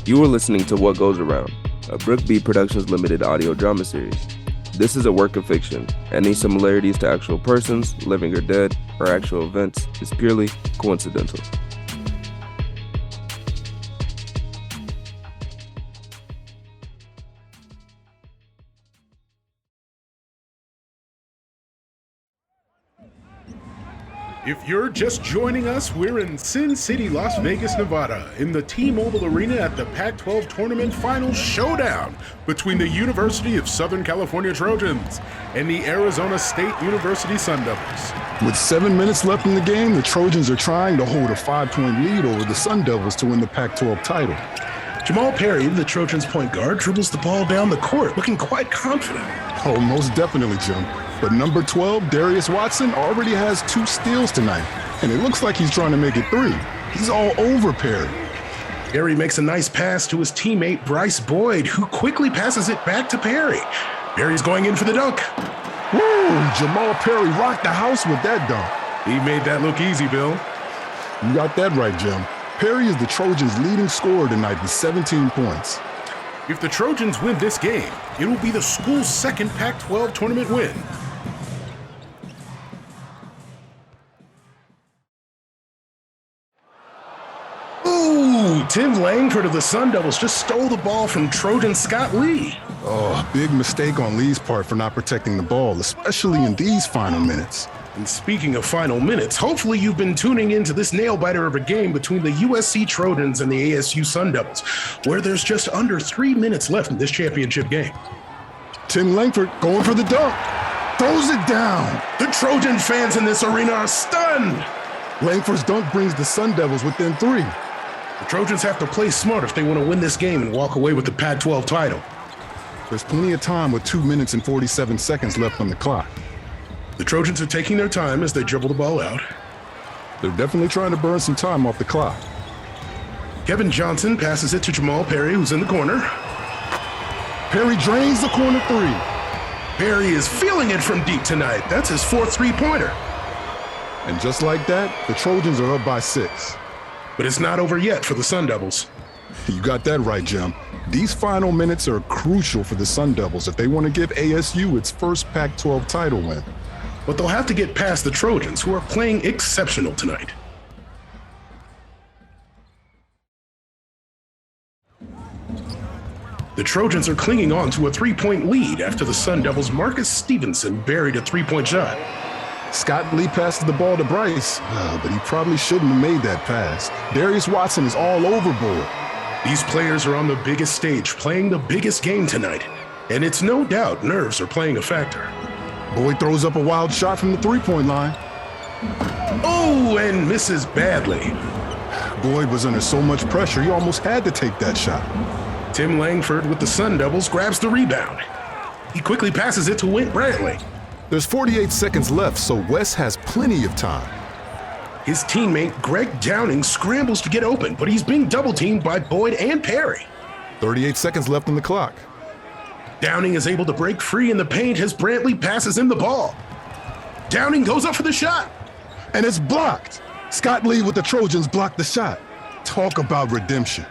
You are listening to What Goes Around, a Brook Beat Productions Limited audio drama series. This is a work of fiction. Any similarities to actual persons, living or dead, or actual events is purely coincidental. If you're just joining us, we're in Sin City, Las Vegas, Nevada, in the T-Mobile Arena at the Pac-12 Tournament Final Showdown between the University of Southern California Trojans and the Arizona State University Sun Devils. With 7 minutes left in the game, the Trojans are trying to hold a 5-point lead over the Sun Devils to win the Pac-12 title. Jamal Perry, the Trojans' point guard, dribbles the ball down the court, looking quite confident. Oh, most definitely, Jim. But number 12, Darius Watson, already has 2 steals tonight, and it looks like he's trying to make it 3. He's all over Perry. Perry makes a nice pass to his teammate Bryce Boyd, who quickly passes it back to Perry. Perry's going in for the dunk. Woo! Jamal Perry rocked the house with that dunk. He made that look easy, Bill. You got that right, Jim. Perry is the Trojans' leading scorer tonight with 17 points. If the Trojans win this game, it will be the school's second Pac-12 tournament win. Tim Langford of the Sun Devils just stole the ball from Trojan Scott Lee. Oh, big mistake on Lee's part for not protecting the ball, especially in these final minutes. And speaking of final minutes, hopefully you've been tuning into this nail-biter of a game between the USC Trojans and the ASU Sun Devils, where there's just under 3 minutes left in this championship game. Tim Langford going for the dunk. Throws it down. The Trojan fans in this arena are stunned. Langford's dunk brings the Sun Devils within 3. The Trojans have to play smart if they want to win this game and walk away with the Pac-12 title. There's plenty of time with 2 minutes and 47 seconds left on the clock. The Trojans are taking their time as they dribble the ball out. They're definitely trying to burn some time off the clock. Kevin Johnson passes it to Jamal Perry, who's in the corner. Perry drains the corner 3. Perry is feeling it from deep tonight. That's his 4th three-pointer. And just like that, the Trojans are up by 6. But it's not over yet for the Sun Devils. You got that right, Jim. These final minutes are crucial for the Sun Devils if they want to give ASU its first Pac-12 title win. But they'll have to get past the Trojans, who are playing exceptional tonight. The Trojans are clinging on to a 3-point lead after the Sun Devils' Marcus Stevenson buried a 3-point shot. Scott Lee passes the ball to Bryce, but he probably shouldn't have made that pass. Darius Watson is all over Boyd. These players are on the biggest stage, playing the biggest game tonight. And it's no doubt nerves are playing a factor. Boyd throws up a wild shot from the 3-point line. Oh, and misses badly. Boyd was under so much pressure, he almost had to take that shot. Tim Langford with the Sun Devils grabs the rebound. He quickly passes it to Went Brantley. There's 48 seconds left, so Wes has plenty of time. His teammate, Greg Downing, scrambles to get open, but he's being double-teamed by Boyd and Perry. 38 seconds left on the clock. Downing is able to break free in the paint as Brantley passes him the ball. Downing goes up for the shot. And it's blocked. Scott Lee with the Trojans blocked the shot. Talk about redemption.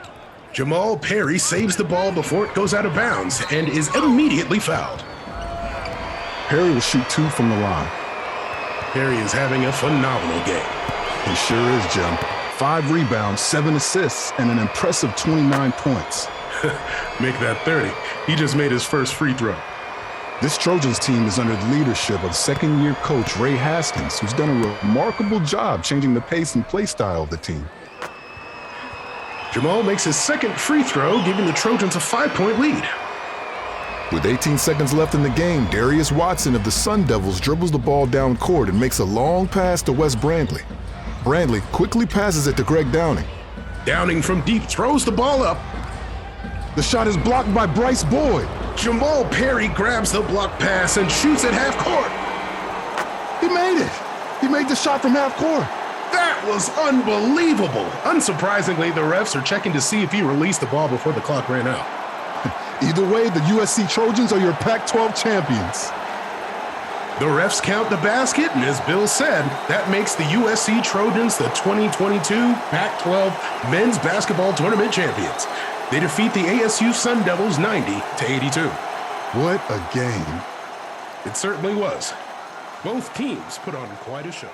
Jamal Perry saves the ball before it goes out of bounds and is immediately fouled. Perry will shoot 2 from the line. Perry is having a phenomenal game. He sure is, Jim. 5 rebounds, 7 assists, and an impressive 29 points. Make that 30. He just made his first free throw. This Trojans team is under the leadership of second-year coach Ray Haskins, who's done a remarkable job changing the pace and play style of the team. Jamal makes his second free throw, giving the Trojans a 5-point lead. With 18 seconds left in the game, Darius Watson of the Sun Devils dribbles the ball down court and makes a long pass to Wes Brantley. Brantley quickly passes it to Greg Downing. Downing from deep throws the ball up. The shot is blocked by Bryce Boyd. Jamal Perry grabs the block pass and shoots at half court. He made it. He made the shot from half court. That was unbelievable. Unsurprisingly, the refs are checking to see if he released the ball before the clock ran out. Either way, the USC Trojans are your Pac-12 champions. The refs count the basket, and as Bill said, that makes the USC Trojans the 2022 Pac-12 Men's Basketball Tournament champions. They defeat the ASU Sun Devils 90-82. What a game. It certainly was. Both teams put on quite a show.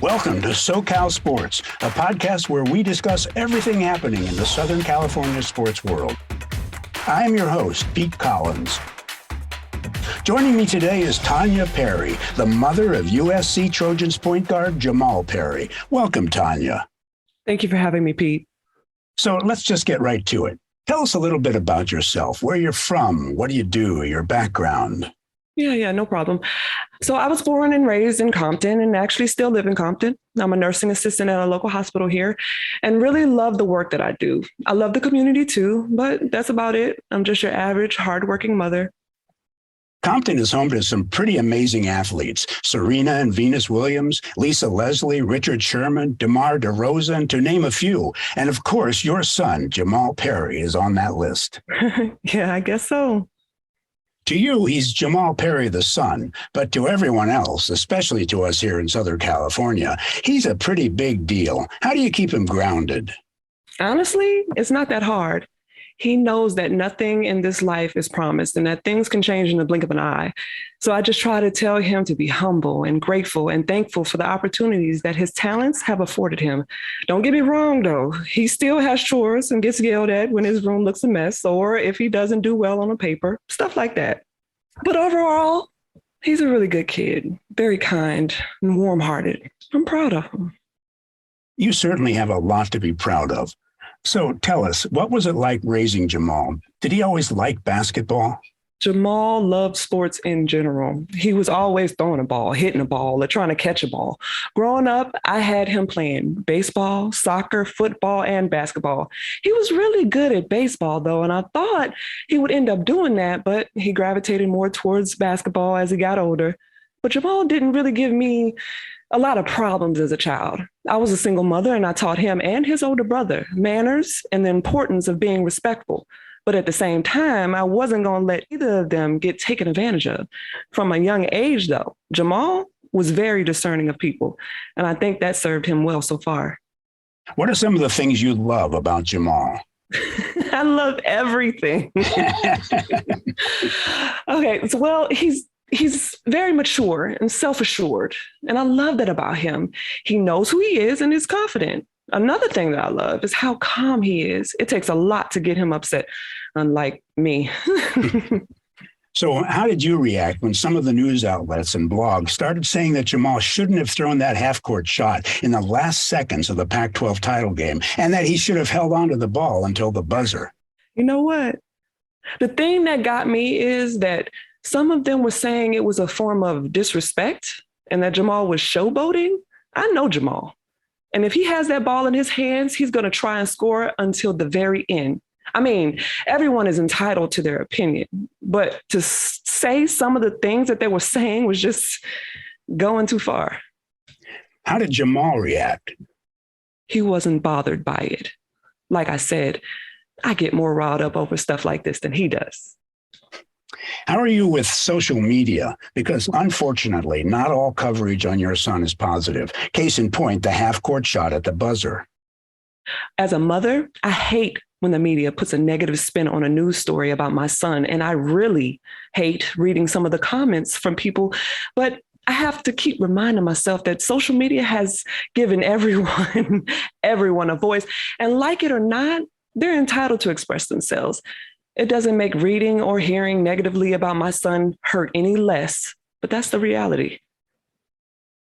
Welcome to SoCal Sports, a podcast where we discuss everything happening in the Southern California sports world. I am your host, Pete Collins. Joining me today is Tanya Perry, the mother of USC Trojans point guard Jamal Perry. Welcome, Tanya. Thank you for having me, Pete. So let's just get right to it. Tell us a little bit about yourself, where you're from, what do you do, your background. Yeah, no problem. So I was born and raised in Compton and actually still live in Compton. I'm a nursing assistant at a local hospital here and really love the work that I do. I love the community too, but that's about it. I'm just your average hardworking mother. Compton is home to some pretty amazing athletes. Serena and Venus Williams, Lisa Leslie, Richard Sherman, DeMar DeRozan, to name a few. And of course, your son, Jamal Perry, is on that list. Yeah, I guess so. To you, he's Jamal Perry, the son, but to everyone else, especially to us here in Southern California, he's a pretty big deal. How do you keep him grounded? Honestly, it's not that hard. He knows that nothing in this life is promised and that things can change in the blink of an eye. So I just try to tell him to be humble and grateful and thankful for the opportunities that his talents have afforded him. Don't get me wrong, though. He still has chores and gets yelled at when his room looks a mess or if he doesn't do well on a paper, stuff like that. But overall, he's a really good kid, very kind and warm-hearted. I'm proud of him. You certainly have a lot to be proud of. So tell us, what was it like raising Jamal? Did he always like basketball? Jamal loved sports in general. He was always throwing a ball, hitting a ball, or trying to catch a ball. Growing up, I had him playing baseball, soccer, football, and basketball. He was really good at baseball, though, and I thought he would end up doing that, but he gravitated more towards basketball as he got older. But Jamal didn't really give me a lot of problems as a child. I was a single mother, and I taught him and his older brother manners and the importance of being respectful. But at the same time, I wasn't going to let either of them get taken advantage of. From a young age, though, Jamal was very discerning of people, and I think that served him well so far. What are some of the things you love about Jamal? I love everything. Okay, so well, he's very mature and self-assured, and I love that about him. He knows who he is and is confident. Another thing that I love is how calm he is. It takes a lot to get him upset, unlike me. So how did you react when some of the news outlets and blogs started saying that Jamal shouldn't have thrown that half-court shot in the last seconds of the Pac-12 title game and that he should have held onto the ball until the buzzer? You know what? The thing that got me is that some of them were saying it was a form of disrespect and that Jamal was showboating. I know Jamal. And if he has that ball in his hands, he's going to try and score until the very end. I mean, everyone is entitled to their opinion, but to say some of the things that they were saying was just going too far. How did Jamal react? He wasn't bothered by it. Like I said, I get more riled up over stuff like this than he does. How are you with social media? Because unfortunately, not all coverage on your son is positive. Case in point, the half-court shot at the buzzer. As a mother, I hate when the media puts a negative spin on a news story about my son, and I really hate reading some of the comments from people. But I have to keep reminding myself that social media has given everyone a voice, and like it or not, they're entitled to express themselves. It doesn't make reading or hearing negatively about my son hurt any less, but that's the reality.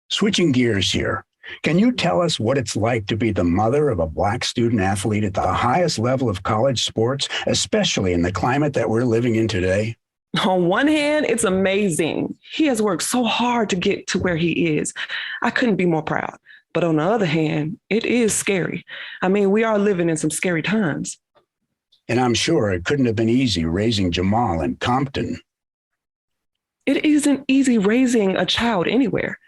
Switching gears here, can you tell us what it's like to be the mother of a Black student athlete at the highest level of college sports, especially in the climate that we're living in today? On one hand, it's amazing. He has worked so hard to get to where he is. I couldn't be more proud. But on the other hand, it is scary. I mean, we are living in some scary times. And I'm sure it couldn't have been easy raising Jamal in Compton. It isn't easy raising a child anywhere.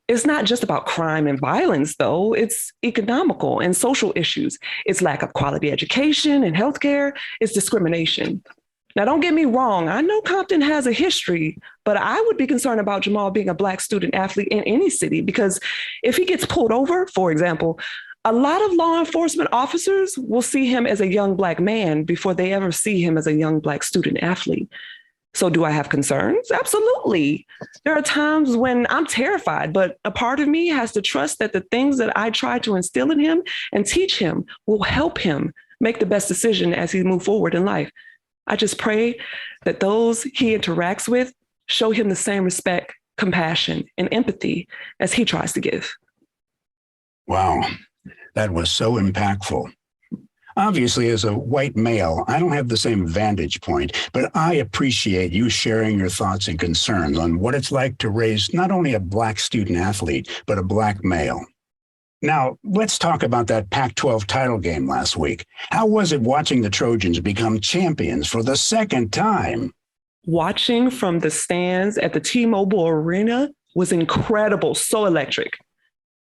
It's not just about crime and violence, though. It's economical and social issues. It's lack of quality education and healthcare. It's discrimination. Now, don't get me wrong. I know Compton has a history, but I would be concerned about Jamal being a Black student athlete in any city because if he gets pulled over, for example, a lot of law enforcement officers will see him as a young Black man before they ever see him as a young Black student athlete. So do I have concerns? Absolutely. There are times when I'm terrified, but a part of me has to trust that the things that I try to instill in him and teach him will help him make the best decision as he moves forward in life. I just pray that those he interacts with show him the same respect, compassion, and empathy as he tries to give. Wow, that was so impactful. Obviously, as a white male, I don't have the same vantage point, but I appreciate you sharing your thoughts and concerns on what it's like to raise not only a Black student athlete, but a Black male. Now, let's talk about that Pac-12 title game last week. How was it watching the Trojans become champions for the second time? Watching from the stands at the T-Mobile Arena was incredible, so electric.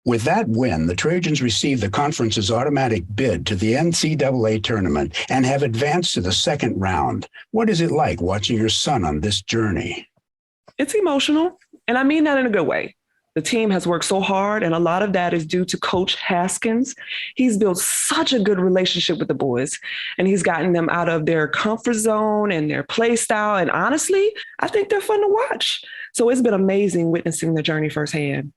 With that win, the Trojans received the conference's automatic bid to the NCAA tournament and have advanced to the second round. What is it like watching your son on this journey? It's emotional, and I mean that in a good way. The team has worked so hard, and a lot of that is due to Coach Haskins. He's built such a good relationship with the boys, and he's gotten them out of their comfort zone and their play style. And honestly, I think they're fun to watch. So it's been amazing witnessing the journey firsthand.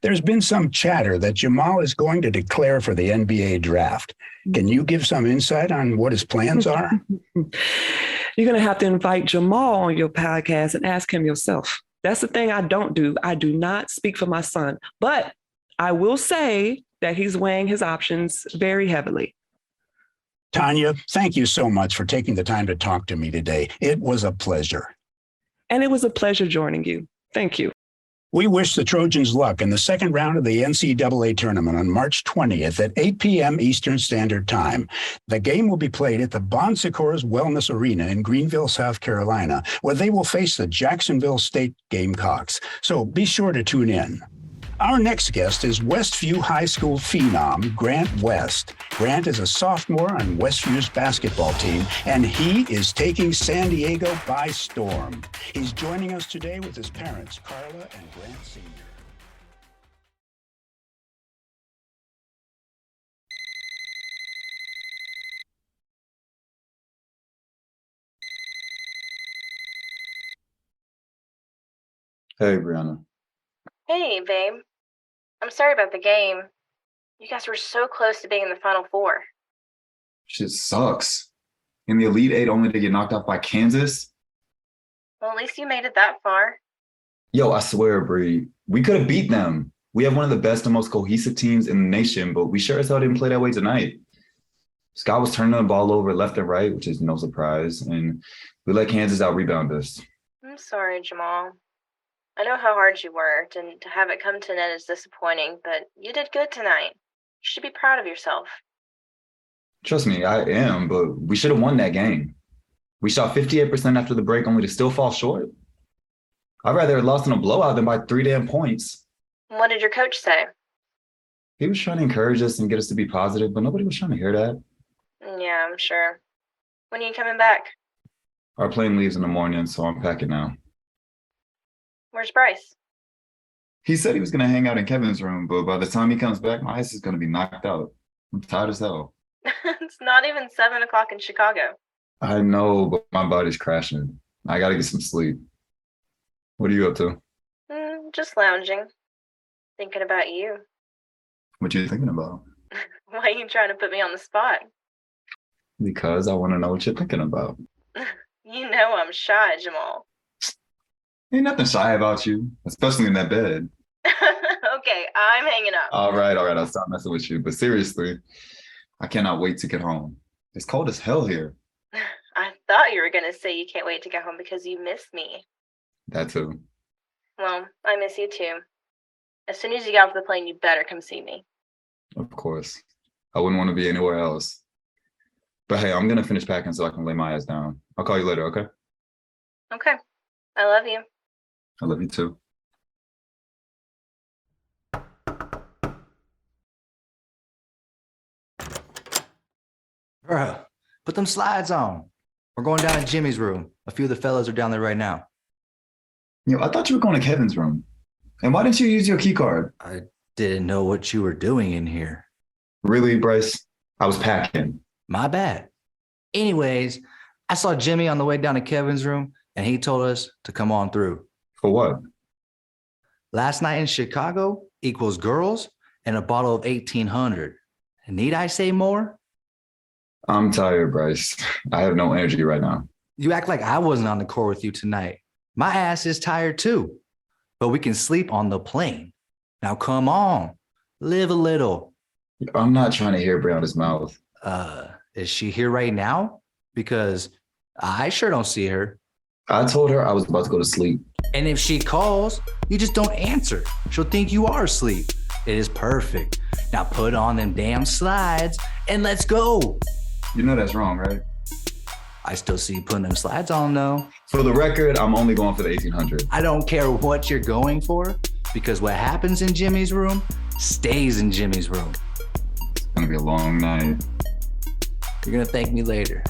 There's been some chatter that Jamal is going to declare for the NBA draft. Can you give some insight on what his plans are? You're going to have to invite Jamal on your podcast and ask him yourself. That's the thing I don't do. I do not speak for my son, but I will say that he's weighing his options very heavily. Tanya, thank you so much for taking the time to talk to me today. It was a pleasure. And it was a pleasure joining you. Thank you. We wish the Trojans luck in the second round of the NCAA tournament on March 20th at 8 p.m. Eastern Standard Time. The game will be played at the Bon Secours Wellness Arena in Greenville, South Carolina, where they will face the Jacksonville State Gamecocks. So be sure to tune in. Our next guest is Westview High School phenom Grant West. Grant is a sophomore on Westview's basketball team, and he is taking San Diego by storm. He's joining us today with his parents, Carla and Grant Sr. Hey, Brianna. Hey, babe. I'm sorry about the game. You guys were so close to being in the Final Four. Shit sucks. In the Elite Eight only to get knocked out by Kansas? Well, at least you made it that far. Yo, I swear, Bree, we could have beat them. We have one of the best and most cohesive teams in the nation, but we sure as hell didn't play that way tonight. Scott was turning the ball over left and right, which is no surprise, and we let Kansas out-rebound us. I'm sorry, Jamal. I know how hard you worked, and to have it come to an end is disappointing, but you did good tonight. You should be proud of yourself. Trust me, I am, but we should have won that game. We shot 58% after the break only to still fall short. I'd rather have lost in a blowout than by 3 damn points. What did your coach say? He was trying to encourage us and get us to be positive, but nobody was trying to hear that. Yeah, I'm sure. When are you coming back? Our plane leaves in the morning, so I'm packing now. Where's Bryce? He said he was going to hang out in Kevin's room, but by the time he comes back, my ass is going to be knocked out. I'm tired as hell. It's not even 7 o'clock in Chicago. I know, but my body's crashing. I got to get some sleep. What are you up to? Just lounging. Thinking about you. What you thinking about? Why are you trying to put me on the spot? Because I want to know what you're thinking about. You know I'm shy, Jamal. Ain't nothing shy about you, especially in that bed. Okay, I'm hanging up. All right, I'll stop messing with you. But seriously, I cannot wait to get home. It's cold as hell here. I thought you were going to say you can't wait to get home because you miss me. That too. Well, I miss you too. As soon as you get off the plane, you better come see me. Of course. I wouldn't want to be anywhere else. But hey, I'm going to finish packing so I can lay my ass down. I'll call you later, okay? Okay. I love you. I love you too. Bruh, put them slides on. We're going down to Jimmy's room. A few of the fellas are down there right now. I thought you were going to Kevin's room. And why didn't you use your key card? I didn't know what you were doing in here. Really, Bryce? I was packing. My bad. Anyways, I saw Jimmy on the way down to Kevin's room, and he told us to come on through. For what? Last night in Chicago equals girls and a bottle of 1800. Need I say more? I'm tired, Bryce. I have no energy right now. You act like I wasn't on the court with you tonight. My ass is tired too, but we can sleep on the plane. Now come on, live a little. I'm not trying to hear Brianna's mouth. Is she here right now? Because I sure don't see her. I told her I was about to go to sleep. And if she calls, you just don't answer. She'll think you are asleep. It is perfect. Now put on them damn slides and let's go. You know that's wrong, right? I still see you putting them slides on though. For the record, I'm only going for the 1800. I don't care what you're going for, because what happens in Jimmy's room stays in Jimmy's room. It's gonna be a long night. You're gonna thank me later.